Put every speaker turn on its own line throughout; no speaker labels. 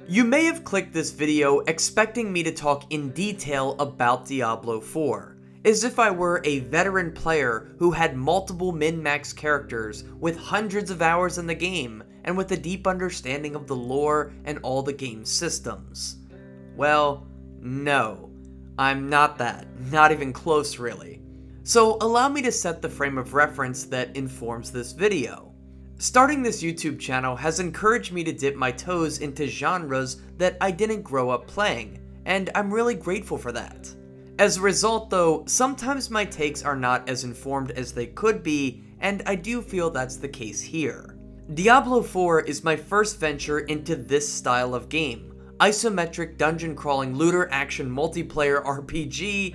You may have clicked this video expecting me to talk in detail about Diablo IV, as if I were a veteran player who had multiple min-max characters with hundreds of hours in the game and with a deep understanding of the lore and all the game's systems. Well, no, I'm not that, not even close really. So allow me to set the frame of reference that informs this video. Starting this YouTube channel has encouraged me to dip my toes into genres that I didn't grow up playing, and I'm really grateful for that. As a result though, sometimes my takes are not as informed as they could be, and I do feel that's the case here. Diablo IV is my first venture into this style of game, isometric dungeon crawling looter action multiplayer RPG,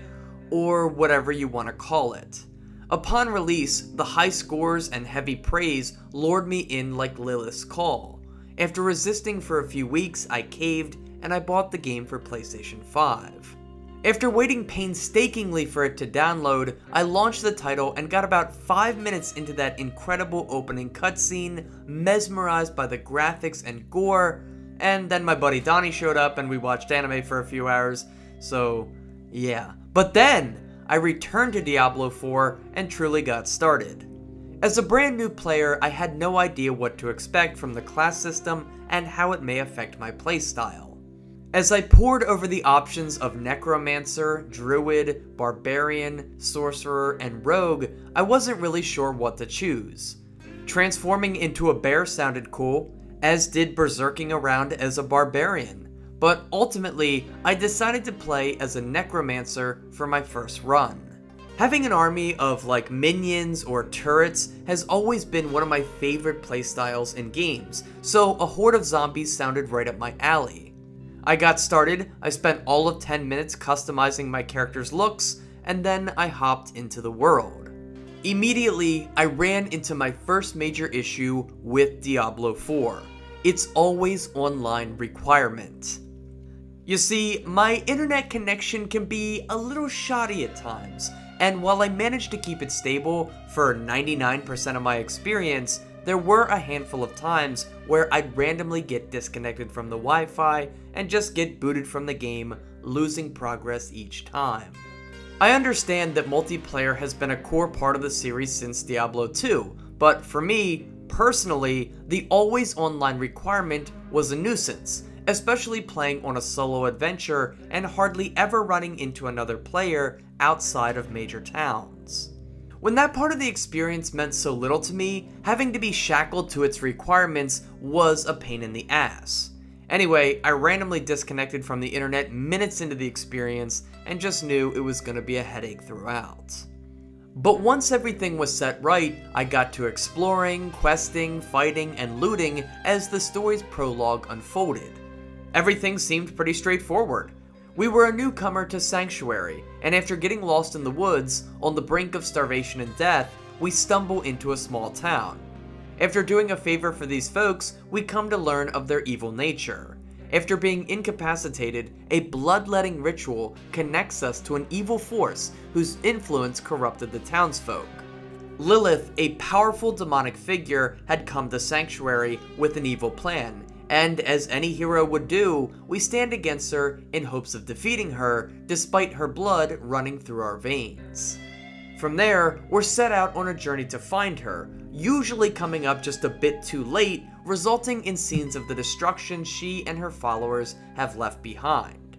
or whatever you want to call it. Upon release, the high scores and heavy praise lured me in like Lilith's Call. After resisting for a few weeks, I caved and I bought the game for PlayStation 5. After waiting painstakingly for it to download, I launched the title and got about 5 minutes into that incredible opening cutscene, mesmerized by the graphics and gore, and then my buddy Donnie showed up and we watched anime for a few hours, so yeah. But then, I returned to Diablo IV and truly got started. As a brand new player, I had no idea what to expect from the class system and how it may affect my playstyle. As I pored over the options of Necromancer, Druid, Barbarian, Sorcerer, and Rogue, I wasn't really sure what to choose. Transforming into a bear sounded cool, as did berserking around as a Barbarian. But ultimately, I decided to play as a Necromancer for my first run. Having an army of like minions or turrets has always been one of my favorite playstyles in games, so a horde of zombies sounded right up my alley. I got started, I spent all of 10 minutes customizing my character's looks, and then I hopped into the world. Immediately, I ran into my first major issue with Diablo IV. Its always online requirement. You see, my internet connection can be a little shoddy at times, and while I managed to keep it stable for 99% of my experience, there were a handful of times where I'd randomly get disconnected from the Wi-Fi and just get booted from the game, losing progress each time. I understand that multiplayer has been a core part of the series since Diablo 2, but for me, personally, the always online requirement was a nuisance, especially playing on a solo adventure and hardly ever running into another player outside of major towns. When that part of the experience meant so little to me, having to be shackled to its requirements was a pain in the ass. Anyway, I randomly disconnected from the internet minutes into the experience and just knew it was going to be a headache throughout. But once everything was set right, I got to exploring, questing, fighting, and looting as the story's prologue unfolded. Everything seemed pretty straightforward. We were a newcomer to Sanctuary, and after getting lost in the woods, on the brink of starvation and death, we stumble into a small town. After doing a favor for these folks, we come to learn of their evil nature. After being incapacitated, a bloodletting ritual connects us to an evil force whose influence corrupted the townsfolk. Lilith, a powerful demonic figure, had come to Sanctuary with an evil plan, and as any hero would do, we stand against her in hopes of defeating her, despite her blood running through our veins. From there, we're set out on a journey to find her, usually coming up just a bit too late, resulting in scenes of the destruction she and her followers have left behind.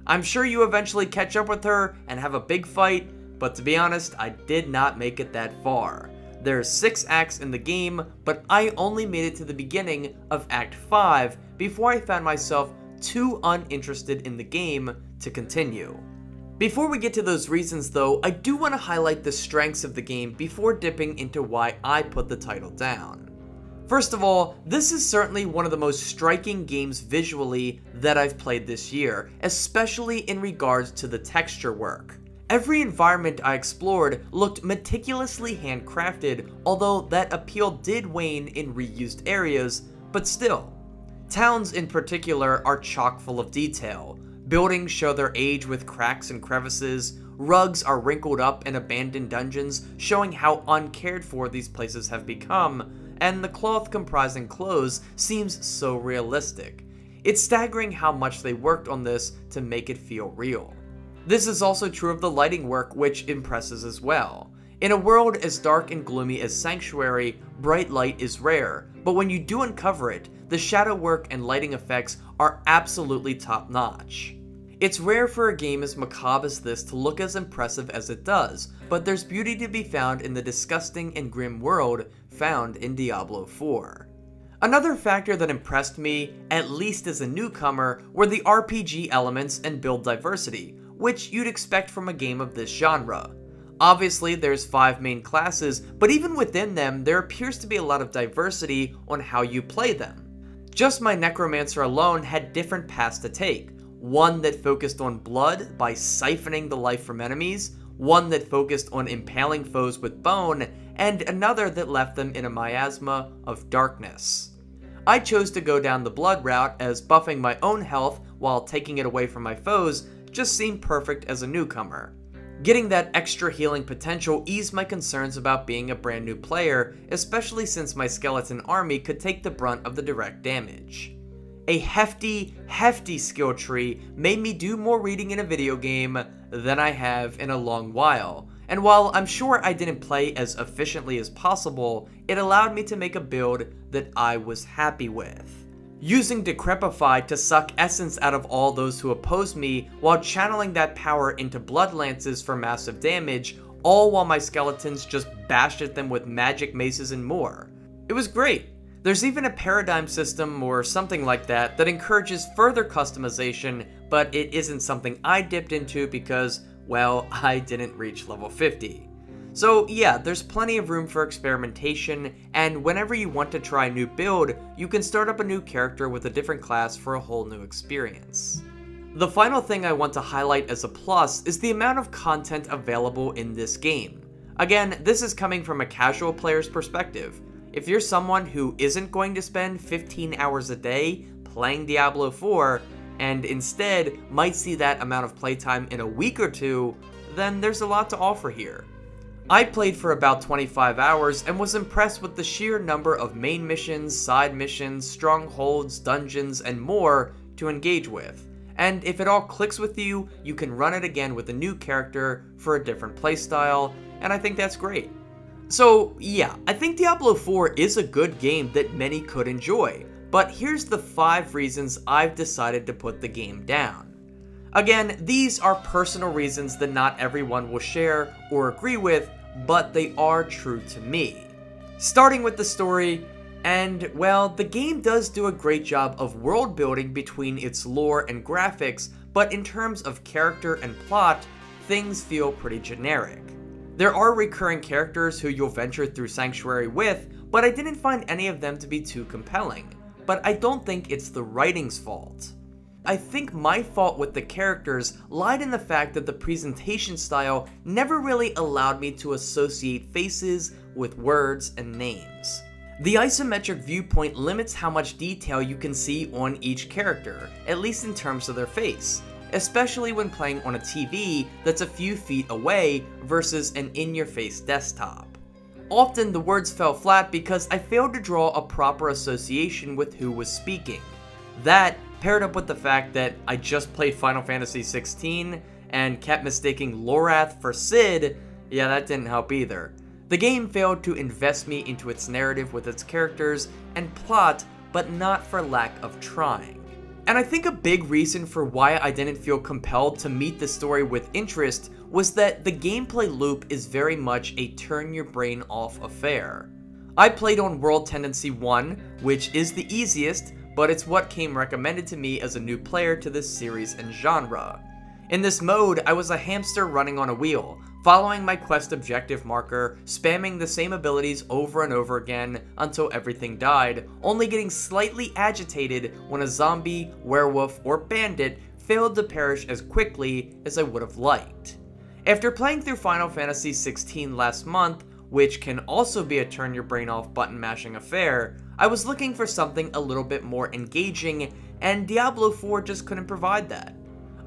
I'm sure you eventually catch up with her and have a big fight, but to be honest, I did not make it that far. There's 6 acts in the game, but I only made it to the beginning of Act 5 before I found myself too uninterested in the game to continue. Before we get to those reasons though, I do want to highlight the strengths of the game before dipping into why I put the title down. First of all, this is certainly one of the most striking games visually that I've played this year, especially in regards to the texture work. Every environment I explored looked meticulously handcrafted, although that appeal did wane in reused areas, but still. Towns in particular are chock full of detail. Buildings show their age with cracks and crevices, rugs are wrinkled up in abandoned dungeons, showing how uncared for these places have become, and the cloth comprising clothes seems so realistic. It's staggering how much they worked on this to make it feel real. This is also true of the lighting work, which impresses as well. In a world as dark and gloomy as Sanctuary, bright light is rare, but when you do uncover it, the shadow work and lighting effects are absolutely top-notch. It's rare for a game as macabre as this to look as impressive as it does, but there's beauty to be found in the disgusting and grim world found in Diablo IV. Another factor that impressed me, at least as a newcomer, were the RPG elements and build diversity, which you'd expect from a game of this genre. Obviously, there's 5 main classes, but even within them, there appears to be a lot of diversity on how you play them. Just my Necromancer alone had different paths to take. One that focused on blood by siphoning the life from enemies, one that focused on impaling foes with bone, and another that left them in a miasma of darkness. I chose to go down the blood route, as buffing my own health while taking it away from my foes just seemed perfect as a newcomer. Getting that extra healing potential eased my concerns about being a brand new player, especially since my skeleton army could take the brunt of the direct damage. A hefty skill tree made me do more reading in a video game than I have in a long while, and while I'm sure I didn't play as efficiently as possible, it allowed me to make a build that I was happy with. Using Decrepify to suck essence out of all those who oppose me, while channeling that power into Blood Lances for massive damage, all while my skeletons just bashed at them with magic maces and more. It was great. There's even a paradigm system or something like that that encourages further customization, but it isn't something I dipped into because, well, I didn't reach level 50. So yeah, there's plenty of room for experimentation, and whenever you want to try a new build, you can start up a new character with a different class for a whole new experience. The final thing I want to highlight as a plus is the amount of content available in this game. Again, this is coming from a casual player's perspective. If you're someone who isn't going to spend 15 hours a day playing Diablo IV, and instead might see that amount of playtime in a week or two, then there's a lot to offer here. I played for about 25 hours and was impressed with the sheer number of main missions, side missions, strongholds, dungeons, and more to engage with. And if it all clicks with you, you can run it again with a new character for a different playstyle, and I think that's great. So yeah, I think Diablo IV is a good game that many could enjoy, but here's the 5 reasons I've decided to put the game down. Again, these are personal reasons that not everyone will share or agree with, but they are true to me. Starting with the story, and well, the game does do a great job of world building between its lore and graphics, but in terms of character and plot, things feel pretty generic. There are recurring characters who you'll venture through Sanctuary with, but I didn't find any of them to be too compelling. But I don't think it's the writing's fault. I think my fault with the characters lied in the fact that the presentation style never really allowed me to associate faces with words and names. The isometric viewpoint limits how much detail you can see on each character, at least in terms of their face, especially when playing on a TV that's a few feet away versus an in-your-face desktop. Often the words fell flat because I failed to draw a proper association with who was speaking. That, paired up with the fact that I just played Final Fantasy XVI and kept mistaking Lorath for Cid, yeah, that didn't help either. The game failed to invest me into its narrative with its characters and plot, but not for lack of trying. And I think a big reason for why I didn't feel compelled to meet the story with interest was that the gameplay loop is very much a turn-your-brain-off affair. I played on World Tendency 1, which is the easiest, but it's what came recommended to me as a new player to this series and genre. In this mode, I was a hamster running on a wheel, following my quest objective marker, spamming the same abilities over and over again until everything died, only getting slightly agitated when a zombie, werewolf, or bandit failed to perish as quickly as I would have liked. After playing through Final Fantasy XVI last month, which can also be a turn-your-brain-off button-mashing affair, I was looking for something a little bit more engaging, and Diablo IV just couldn't provide that.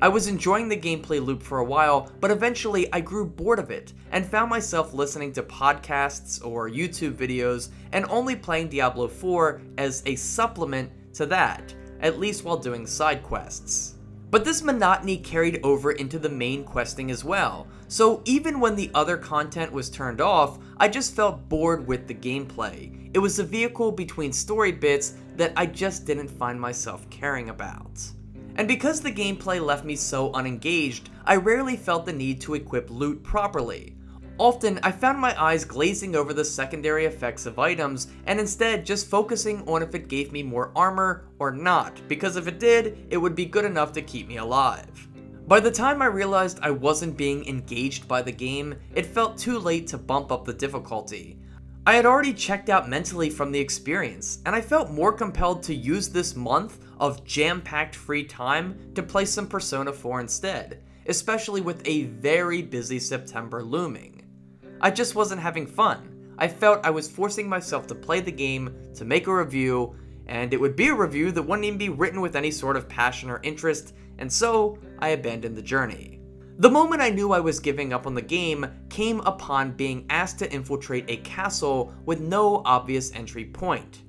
I was enjoying the gameplay loop for a while, but eventually I grew bored of it, and found myself listening to podcasts or YouTube videos, and only playing Diablo IV as a supplement to that, at least while doing side quests. But this monotony carried over into the main questing as well, so even when the other content was turned off, I just felt bored with the gameplay. It was a vehicle between story bits that I just didn't find myself caring about. And because the gameplay left me so unengaged, I rarely felt the need to equip loot properly. Often, I found my eyes glazing over the secondary effects of items, and instead just focusing on if it gave me more armor or not, because if it did, it would be good enough to keep me alive. By the time I realized I wasn't being engaged by the game, it felt too late to bump up the difficulty. I had already checked out mentally from the experience, and I felt more compelled to use this month of jam-packed free time to play some Persona 4 instead, especially with a very busy September looming. I just wasn't having fun. I felt I was forcing myself to play the game, to make a review, and it would be a review that wouldn't even be written with any sort of passion or interest, and so I abandoned the journey. The moment I knew I was giving up on the game came upon being asked to infiltrate a castle with no obvious entry point.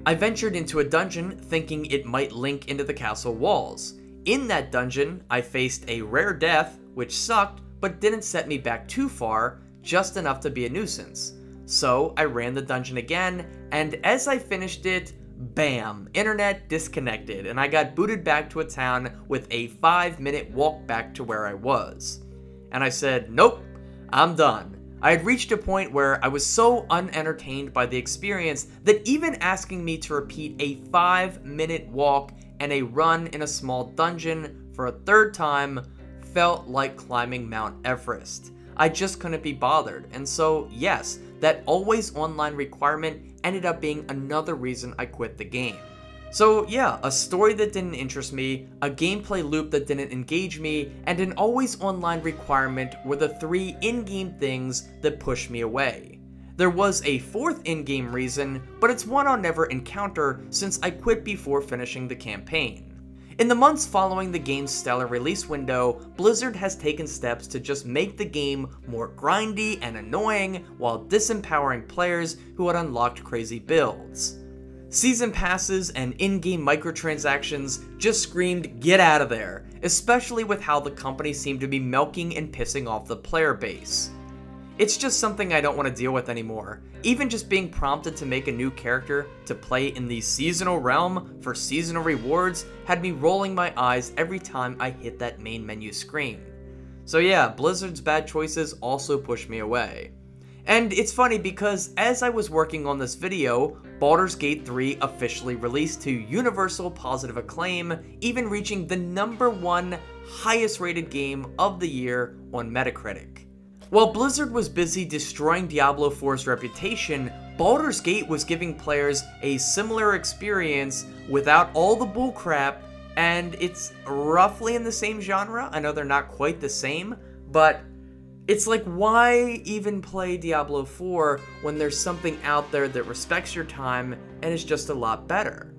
I ventured into a dungeon thinking it might link into the castle walls. In that dungeon, I faced a rare death, which sucked, but didn't set me back too far, just enough to be a nuisance. So I ran the dungeon again, and as I finished it, bam, internet disconnected, and I got booted back to a town with a 5-minute walk back to where I was. And I said, nope, I'm done. I had reached a point where I was so unentertained by the experience that even asking me to repeat a 5-minute walk and a run in a small dungeon for a third time felt like climbing Mount Everest. I just couldn't be bothered, and so yes, that always online requirement ended up being another reason I quit the game. So yeah, a story that didn't interest me, a gameplay loop that didn't engage me, and an always online requirement were the 3 in-game things that pushed me away. There was a 4th in-game reason, but it's one I'll never encounter since I quit before finishing the campaign. In the months following the game's stellar release window, Blizzard has taken steps to just make the game more grindy and annoying while disempowering players who had unlocked crazy builds. Season passes and in-game microtransactions just screamed get out of there, especially with how the company seemed to be milking and pissing off the player base. It's just something I don't want to deal with anymore. Even just being prompted to make a new character to play in the seasonal realm for seasonal rewards had me rolling my eyes every time I hit that main menu screen. So yeah, Blizzard's bad choices also pushed me away. And it's funny because as I was working on this video, Baldur's Gate 3 officially released to universal positive acclaim, even reaching the #1 highest rated game of the year on Metacritic. While Blizzard was busy destroying Diablo 4's reputation, Baldur's Gate was giving players a similar experience without all the bullcrap, and it's roughly in the same genre. I know they're not quite the same, but it's like, why even play Diablo 4 when there's something out there that respects your time and is just a lot better?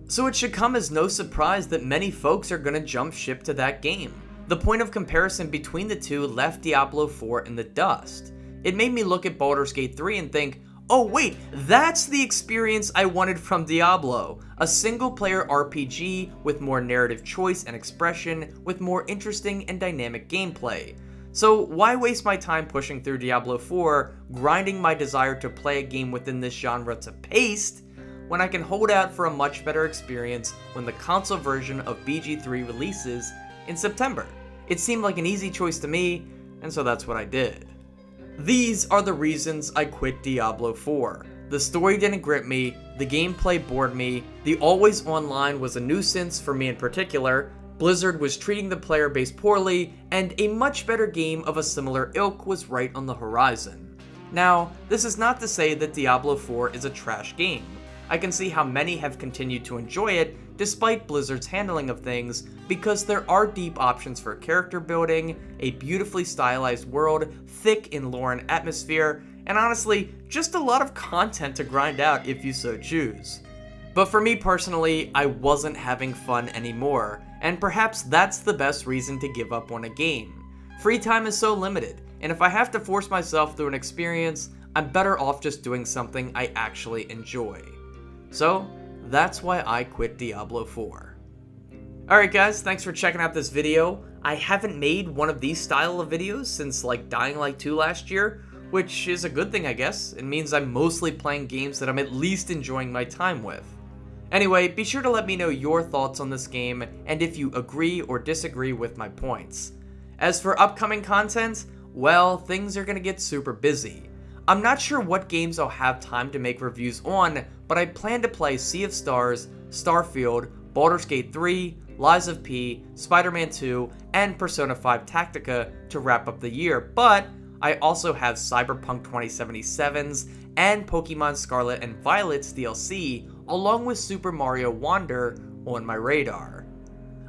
So it should come as no surprise that many folks are gonna jump ship to that game. The point of comparison between the two left Diablo 4 in the dust. It made me look at Baldur's Gate 3 and think, oh wait, that's the experience I wanted from Diablo. A single-player RPG with more narrative choice and expression, with more interesting and dynamic gameplay. So why waste my time pushing through Diablo 4, grinding my desire to play a game within this genre to paste, when I can hold out for a much better experience when the console version of BG3 releases in September? It seemed like an easy choice to me, and so that's what I did. These are the reasons I quit Diablo 4. The story didn't grip me, the gameplay bored me, the always online was a nuisance for me in particular, Blizzard was treating the player base poorly, and a much better game of a similar ilk was right on the horizon. Now, this is not to say that Diablo 4 is a trash game. I can see how many have continued to enjoy it despite Blizzard's handling of things, because there are deep options for character building, a beautifully stylized world, thick in lore and atmosphere, and honestly, just a lot of content to grind out if you so choose. But for me personally, I wasn't having fun anymore, and perhaps that's the best reason to give up on a game. Free time is so limited, and if I have to force myself through an experience, I'm better off just doing something I actually enjoy. So, that's why I quit Diablo 4. Alright guys, thanks for checking out this video. I haven't made one of these style of videos since like Dying Light 2 last year, which is a good thing I guess. It means I'm mostly playing games that I'm at least enjoying my time with. Anyway, be sure to let me know your thoughts on this game and if you agree or disagree with my points. As for upcoming content, well, things are gonna get super busy. I'm not sure what games I'll have time to make reviews on, but I plan to play Sea of Stars, Starfield, Baldur's Gate 3, Lies of P, Spider-Man 2, and Persona 5 Tactica to wrap up the year, but I also have Cyberpunk 2077's and Pokemon Scarlet and Violet's DLC, along with Super Mario Wonder on my radar.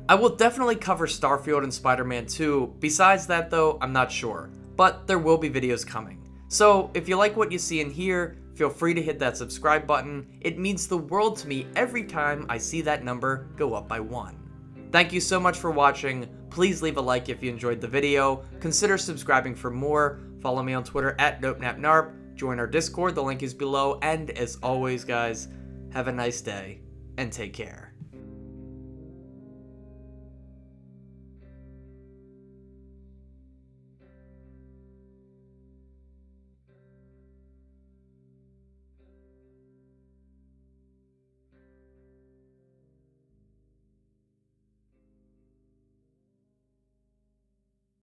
I will definitely cover Starfield and Spider-Man 2, besides that though, I'm not sure, but there will be videos coming. So if you like what you see in here, feel free to hit that subscribe button. It means the world to me every time I see that number go up by 1. Thank you so much for watching. Please leave a like if you enjoyed the video. Consider subscribing for more. Follow me on Twitter at NopNapNarp. Join our Discord, the link is below. And as always guys, have a nice day and take care.